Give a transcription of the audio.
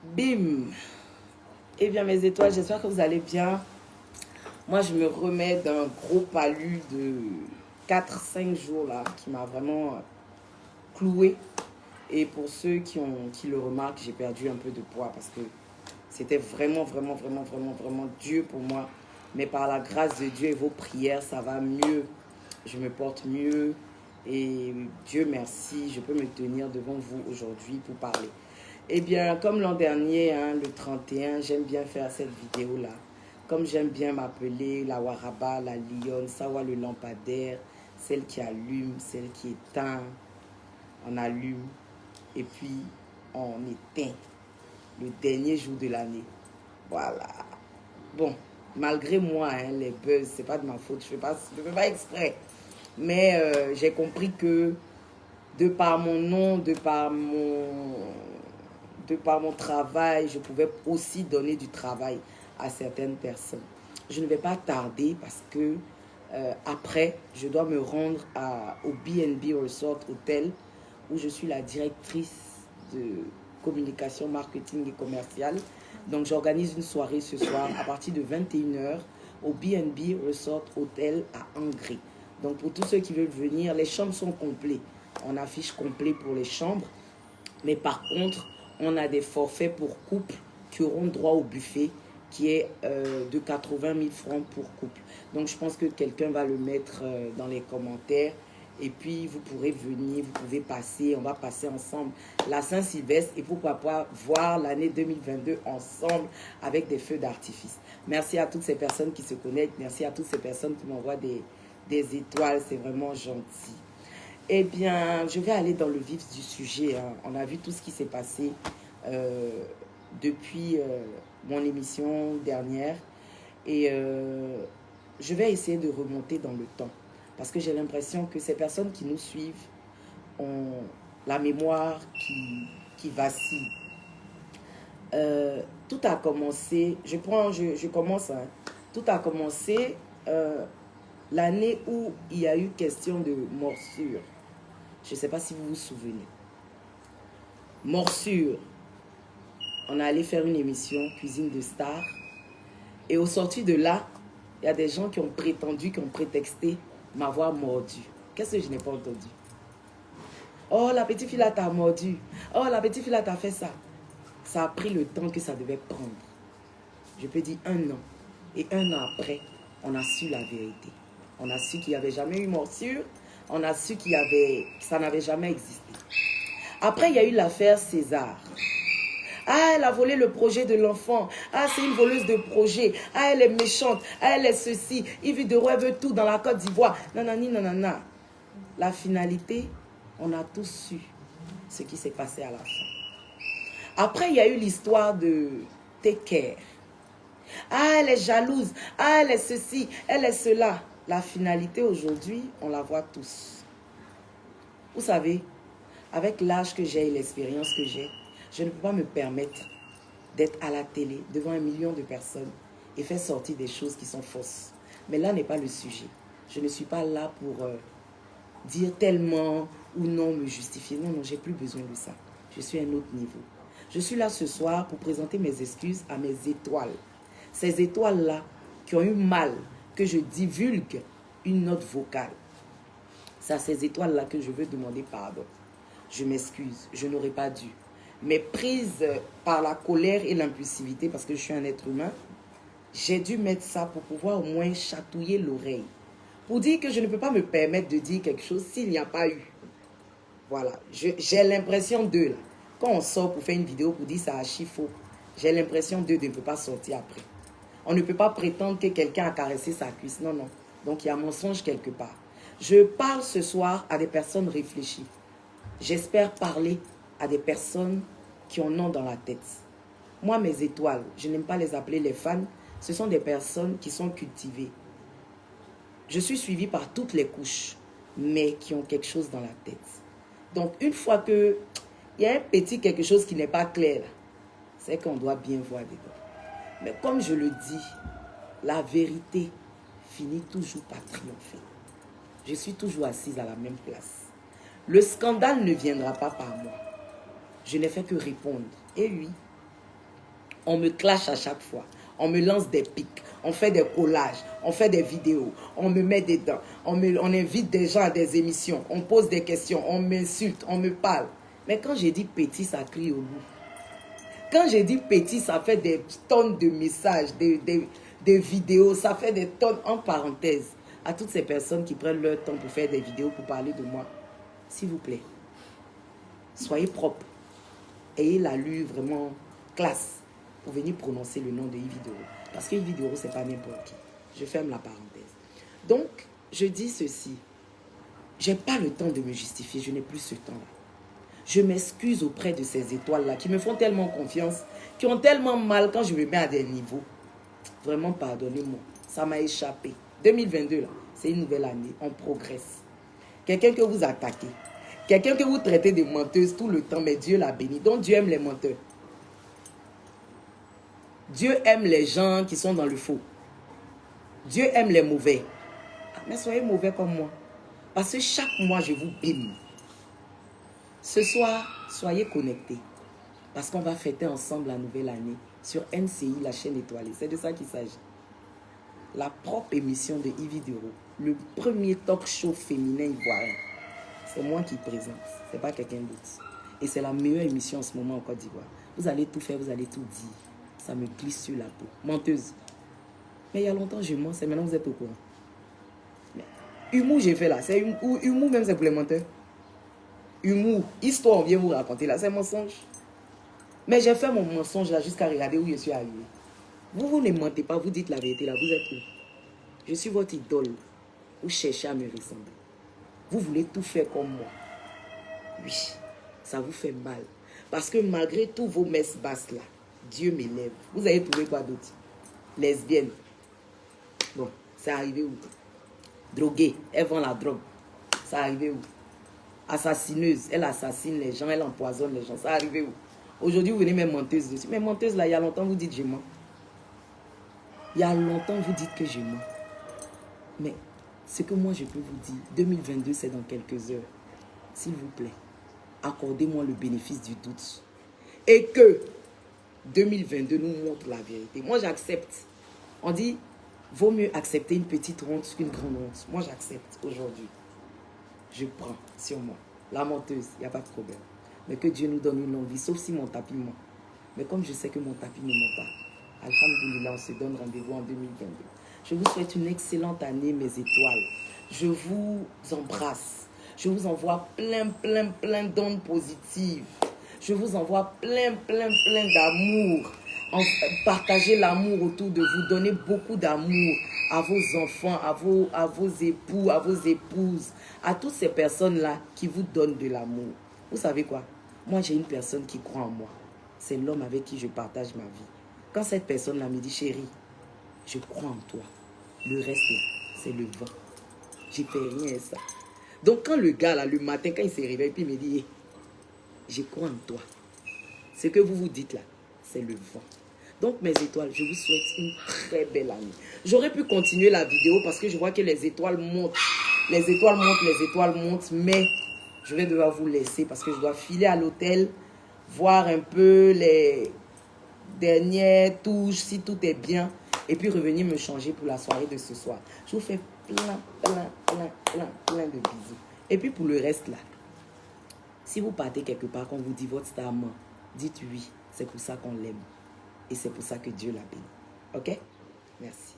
Bim! Eh bien, mes étoiles, j'espère que vous allez bien. Moi, je me remets d'un gros palu de 4-5 jours là, qui m'a vraiment cloué. Et pour ceux qui le remarquent, j'ai perdu un peu de poids parce que c'était vraiment dur pour moi. Mais par la grâce de Dieu et vos prières, ça va mieux. Je me porte mieux. Et Dieu merci, je peux me tenir devant vous aujourd'hui pour parler. Eh bien, comme l'an dernier, hein, le 31, j'aime bien faire cette vidéo-là. Comme j'aime bien m'appeler la Waraba, la lionne, Sawa le lampadaire, celle qui allume, celle qui éteint, on allume et puis on éteint le dernier jour de l'année. Voilà. Bon, malgré moi, hein, les buzz, c'est pas de ma faute, je fais pas exprès. Mais j'ai compris que de par mon nom, de par mon travail, je pouvais aussi donner du travail à certaines personnes. Je ne vais pas tarder parce que après, je dois me rendre au B&B Resort Hotel où je suis la directrice de communication, marketing et commercial. Donc, j'organise une soirée ce soir à partir de 21h au B&B Resort Hotel à Angers. Donc, pour tous ceux qui veulent venir, les chambres sont complètes. On affiche complet pour les chambres. Mais par contre, on a des forfaits pour couple qui auront droit au buffet qui est de 80 000 francs pour couple. Donc, je pense que quelqu'un va le mettre dans les commentaires. Et puis, vous pourrez venir, vous pouvez passer. On va passer ensemble la Saint-Sylvestre et pourquoi pas voir l'année 2022 ensemble avec des feux d'artifice. Merci à toutes ces personnes qui se connectent. Merci à toutes ces personnes qui m'envoient des étoiles. C'est vraiment gentil. Eh bien, je vais aller dans le vif du sujet. Hein. On a vu tout ce qui s'est passé depuis mon émission dernière. Et je vais essayer de remonter dans le temps. Parce que j'ai l'impression que ces personnes qui nous suivent ont la mémoire qui vacille. Tout a commencé, je commence, hein. Tout a commencé l'année où il y a eu question de morsure. Je ne sais pas si vous vous souvenez. Morsure. On est allé faire une émission, Cuisine de Stars. Et au sorti de là, il y a des gens qui ont prétendu, qui ont prétexté m'avoir mordu. Qu'est-ce que je n'ai pas entendu? Oh, la petite fille là t'a mordu. Oh, la petite fille là t'a fait ça. Ça a pris le temps que ça devait prendre. Je peux dire 1 an. Et 1 an après, on a su la vérité. On a su qu'il n'y avait jamais eu morsure. On a su que ça n'avait jamais existé. Après, il y a eu l'affaire César. Ah, elle a volé le projet de l'enfant. Ah, c'est une voleuse de projet. Ah, elle est méchante. Ah, elle est ceci. Yves de Roy veut tout dans la Côte d'Ivoire. Nanani, nanana. La finalité, on a tous su ce qui s'est passé à la fin. Après, il y a eu l'histoire de Take Care. Ah, elle est jalouse. Ah, elle est ceci. Elle est cela. La finalité, aujourd'hui, on la voit tous. Vous savez, avec l'âge que j'ai et l'expérience que j'ai, je ne peux pas me permettre d'être à la télé devant 1 million de personnes et faire sortir des choses qui sont fausses. Mais là n'est pas le sujet. Je ne suis pas là pour dire tellement ou non me justifier. Non, non, j'ai plus besoin de ça. Je suis à un autre niveau. Je suis là ce soir pour présenter mes excuses à mes étoiles. Ces étoiles-là qui ont eu mal que je divulgue une note vocale. C'est à ces étoiles-là que je veux demander pardon. Je m'excuse, je n'aurais pas dû. Mais prise par la colère et l'impulsivité, parce que je suis un être humain, j'ai dû mettre ça pour pouvoir au moins chatouiller l'oreille. Pour dire que je ne peux pas me permettre de dire quelque chose s'il n'y a pas eu. Voilà, j'ai l'impression d'eux. Quand on sort pour faire une vidéo pour dire ça archi faux, j'ai l'impression d'eux de ne peut pas sortir après. On ne peut pas prétendre que quelqu'un a caressé sa cuisse. Non, non. Donc il y a un mensonge quelque part. Je parle ce soir à des personnes réfléchies. J'espère parler à des personnes qui en ont dans la tête. Moi, mes étoiles, je n'aime pas les appeler les fans. Ce sont des personnes qui sont cultivées. Je suis suivie par toutes les couches, mais qui ont quelque chose dans la tête. Donc, une fois qu'il y a un petit quelque chose qui n'est pas clair, c'est qu'on doit bien voir dedans. Mais comme je le dis, la vérité finit toujours par triompher. Je suis toujours assise à la même place. Le scandale ne viendra pas par moi. Je n'ai fait que répondre. Et oui, On me clash à chaque fois. On me lance des pics. On fait des collages. On fait des vidéos. On me met dedans. On invite des gens à des émissions. On pose des questions. On m'insulte. On me parle. Mais quand j'ai dit petit, ça crie au bout. Quand j'ai dit petit, ça fait des tonnes de messages, des vidéos. Ça fait des tonnes en parenthèse. À toutes ces personnes qui prennent leur temps pour faire des vidéos, pour parler de moi, s'il vous plaît, soyez propres. Ayez l'allure vraiment classe pour venir prononcer le nom de Yves Doro. Parce que Yves Doro, ce n'est pas n'importe qui. Je ferme la parenthèse. Donc, je dis ceci. Je n'ai pas le temps de me justifier. Je n'ai plus ce temps-là. Je m'excuse auprès de ces étoiles-là qui me font tellement confiance, qui ont tellement mal quand je me mets à des niveaux. Vraiment, pardonnez-moi. Ça m'a échappé. 2022, là, c'est une nouvelle année. On progresse. Quelqu'un que vous attaquez. Quelqu'un que vous traitez de menteuse tout le temps, mais Dieu l'a béni. Donc Dieu aime les menteurs. Dieu aime les gens qui sont dans le faux. Dieu aime les mauvais. Mais soyez mauvais comme moi. Parce que chaque mois, je vous bime. Ce soir, soyez connectés. Parce qu'on va fêter ensemble la nouvelle année sur NCI, la chaîne étoilée. C'est de ça qu'il s'agit. La propre émission de Yves Doro. Le premier talk show féminin ivoirien. C'est moi qui présente. Ce n'est pas quelqu'un d'autre. Et c'est la meilleure émission en ce moment en Côte d'Ivoire. Vous allez tout faire, vous allez tout dire. Ça me glisse sur la peau. Menteuse. Mais il y a longtemps, je mens. C'est maintenant que vous êtes au courant. Mais, humour, j'ai fait là. C'est humour même, c'est pour les menteurs. Humour. Histoire, on vient vous raconter là. C'est mensonge. Mais j'ai fait mon mensonge là jusqu'à regarder où je suis arrivé. Vous ne mentez pas. Vous dites la vérité là. Vous êtes où? Je suis votre idole. Vous cherchez à me ressembler. Vous voulez tout faire comme moi. Oui, ça vous fait mal. Parce que malgré tous vos messes basses là, Dieu m'élève. Vous avez trouvé quoi d'autre? Lesbienne. Bon, c'est arrivé où? Droguée, elle vend la drogue. C'est arrivé où? Assassineuse, elle assassine les gens, elle empoisonne les gens. C'est arrivé où? Aujourd'hui, vous venez même menteuse dessus. Mais menteuse là, il y a longtemps, vous dites je mens. Il y a longtemps, vous dites que je mens. Mais ce que moi je peux vous dire, 2022 c'est dans quelques heures. S'il vous plaît, accordez-moi le bénéfice du doute. Et que 2022 nous montre la vérité. Moi j'accepte. On dit, vaut mieux accepter une petite honte qu'une grande honte. Moi j'accepte aujourd'hui. Je prends sur moi. La menteuse, il n'y a pas de problème. Mais que Dieu nous donne une envie, sauf si mon tapis ment. Mais comme je sais que mon tapis ne ment pas, alhamdoulilah, on se donne rendez-vous en 2022. Je vous souhaite une excellente année, mes étoiles. Je vous embrasse. Je vous envoie plein d'ondes positives. Je vous envoie plein d'amour. Partagez l'amour autour de vous. Donnez beaucoup d'amour à vos enfants, à vos époux, à vos épouses, à toutes ces personnes-là qui vous donnent de l'amour. Vous savez quoi? Moi, j'ai une personne qui croit en moi. C'est l'homme avec qui je partage ma vie. Quand cette personne-là me dit, chérie, je crois en toi. Le reste, là, c'est le vent. Je ne fais rien à ça. Donc, quand le gars, là, le matin, quand il se réveille, puis il me dit, hey, je crois en toi. Ce que vous vous dites là, c'est le vent. Donc, mes étoiles, je vous souhaite une très belle année. J'aurais pu continuer la vidéo parce que je vois que les étoiles montent. Les étoiles montent, les étoiles montent. Mais je vais devoir vous laisser parce que je dois filer à l'hôtel, voir un peu les dernières touches, si tout est bien. Et puis revenir me changer pour la soirée de ce soir. Je vous fais plein de bisous. Et puis pour le reste là, si vous partez quelque part, qu'on vous dit votre star ment, dites oui, c'est pour ça qu'on l'aime. Et c'est pour ça que Dieu l'a béni. Ok? Merci.